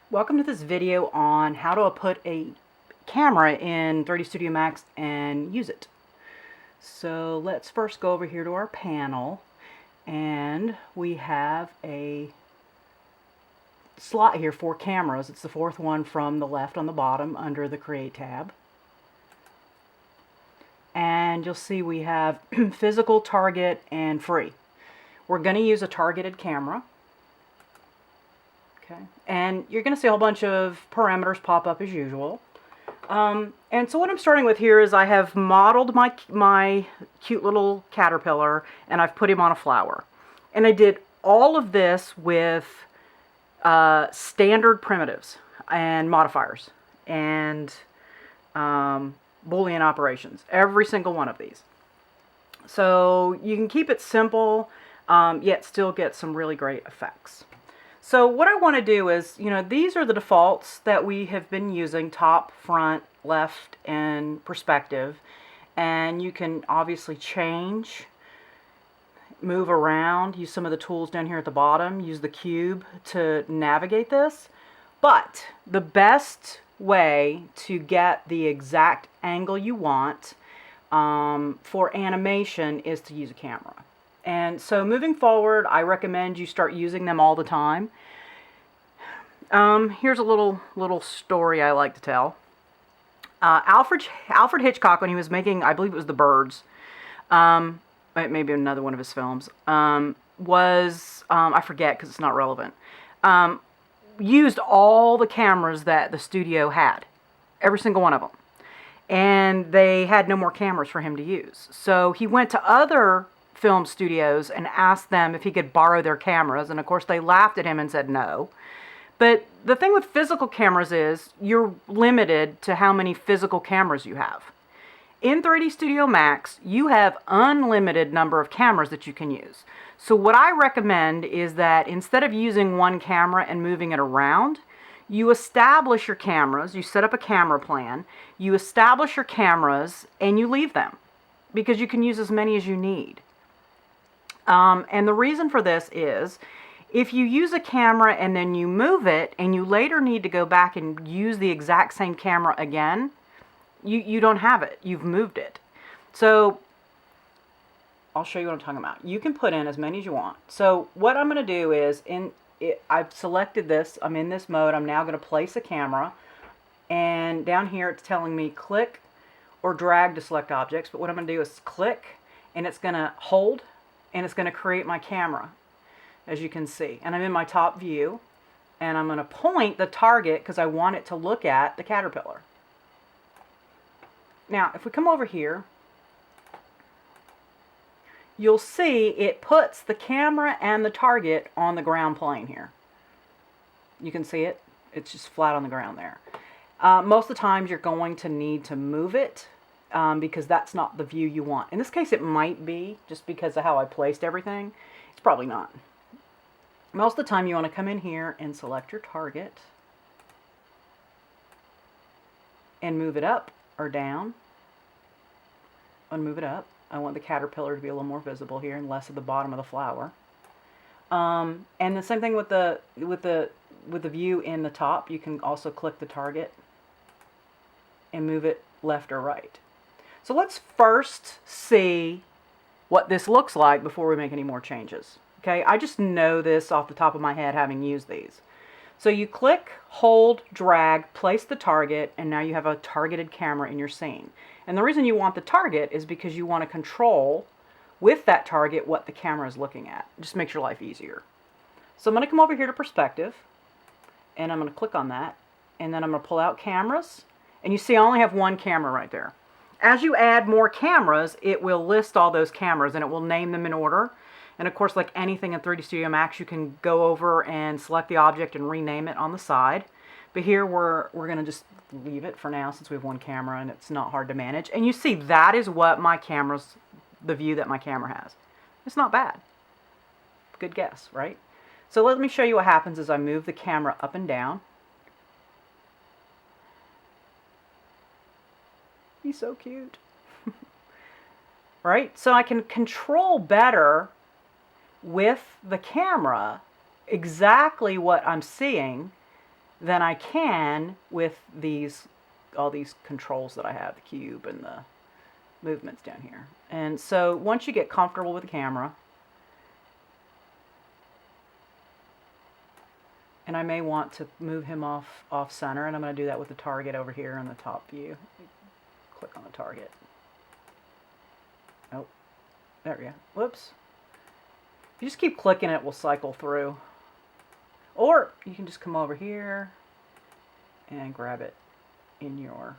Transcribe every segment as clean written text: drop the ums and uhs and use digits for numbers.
Welcome to this video on how to put a camera in 3D Studio Max and use it. So let's first go over here to our panel, and we have a slot here for cameras. It's the fourth one from the left on the bottom under the Create tab. And you'll see we have physical, target, and free. We're going to use a targeted camera. Okay, and you're going to see a whole bunch of parameters pop up as usual. And so what I'm starting with here is I have modeled my cute little caterpillar, and I've put him on a flower. And I did all of this with standard primitives and modifiers and Boolean operations, every single one of these. So you can keep it simple, yet still get some really great effects. So what I want to do is, these are the defaults that we have been using: top, front, left, and perspective. And you can obviously change, move around, use some of the tools down here at the bottom, use the cube to navigate this. But the best way to get the exact angle you want for animation is to use a camera. And so moving forward, I recommend you start using them all the time. Here's a little story I like to tell. Alfred Hitchcock, when he was making, I believe it was The Birds, maybe another one of his films, I forget because it's not relevant, used all the cameras that the studio had, every single one of them. And they had no more cameras for him to use. So he went to other film studios and asked them if he could borrow their cameras, and of course they laughed at him and said no. But the thing with physical cameras is you're limited to how many physical cameras you have. In 3D Studio Max, you have unlimited number of cameras that you can use. So what I recommend is that instead of using one camera and moving it around, you establish your cameras, you set up a camera plan, you establish your cameras, and you leave them, because you can use as many as you need. And the reason for this is, if you use a camera and then you move it, and you later need to go back and use the exact same camera again, you don't have it. You've moved it. So I'll show you what I'm talking about. You can put in as many as you want. So what I'm going to do is, I've selected this. I'm in this mode. I'm now going to place a camera. And down here it's telling me click or drag to select objects. But what I'm going to do is click, and it's going to hold, and it's going to create my camera, as you can see. And I'm in my top view, and I'm going to point the target because I want it to look at the caterpillar. Now, if we come over here, you'll see it puts the camera and the target on the ground plane here. You can see it. It's just flat on the ground there. Most of the times you're going to need to move it because that's not the view you want. In this case, it might be, just because of how I placed everything. It's probably not. Most of the time you want to come in here and select your target and move it up or down. And move it up. I want the caterpillar to be a little more visible here and less at the bottom of the flower. And the same thing with the view in the top. You can also click the target and move it left or right. So let's first see what this looks like before we make any more changes. Okay, I just know this off the top of my head, having used these. So you click, hold, drag, place the target, and now you have a targeted camera in your scene. And the reason you want the target is because you want to control with that target what the camera is looking at. It just makes your life easier. So I'm going to come over here to perspective, and I'm going to click on that, and then I'm going to pull out cameras, and you see I only have one camera right there. As you add more cameras, it will list all those cameras, and it will name them in order. And of course, like anything in 3D Studio Max, you can go over and select the object and rename it on the side. But here we're going to just leave it for now since we have one camera and it's not hard to manage. And you see that is what the view that my camera has. It's not bad. Good guess, right? So let me show you what happens as I move the camera up and down. He's so cute. Right? So I can control better with the camera exactly what I'm seeing than I can with all these controls that I have, the cube and the movements down here. And so once you get comfortable with the camera, and I may want to move him off center, and I'm going to do that with the target over here in the top view. Click on the target. Oh, there we go. Whoops. If you just keep clicking, it will cycle through. Or you can just come over here and grab it in your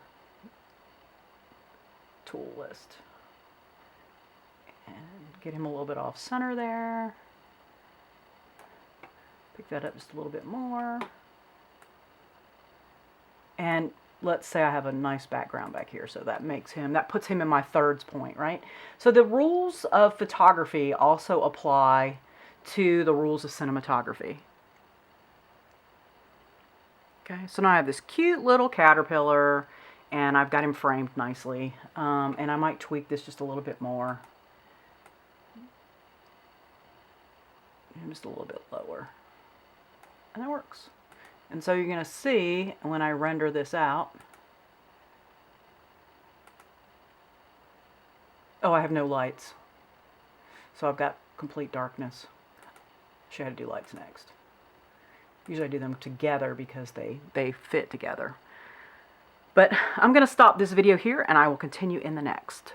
tool list. And get him a little bit off center there. Pick that up just a little bit more. And let's say I have a nice background back here, so that puts him in my thirds point, right? So the rules of photography also apply to the rules of cinematography. Okay, so now I have this cute little caterpillar, and I've got him framed nicely, and I might tweak this just a little bit more. Just a little bit lower. And that works. And so you're going to see when I render this out, oh, I have no lights. So I've got complete darkness. Show you how to do lights next. Usually I do them together because they fit together. But I'm going to stop this video here, and I will continue in the next.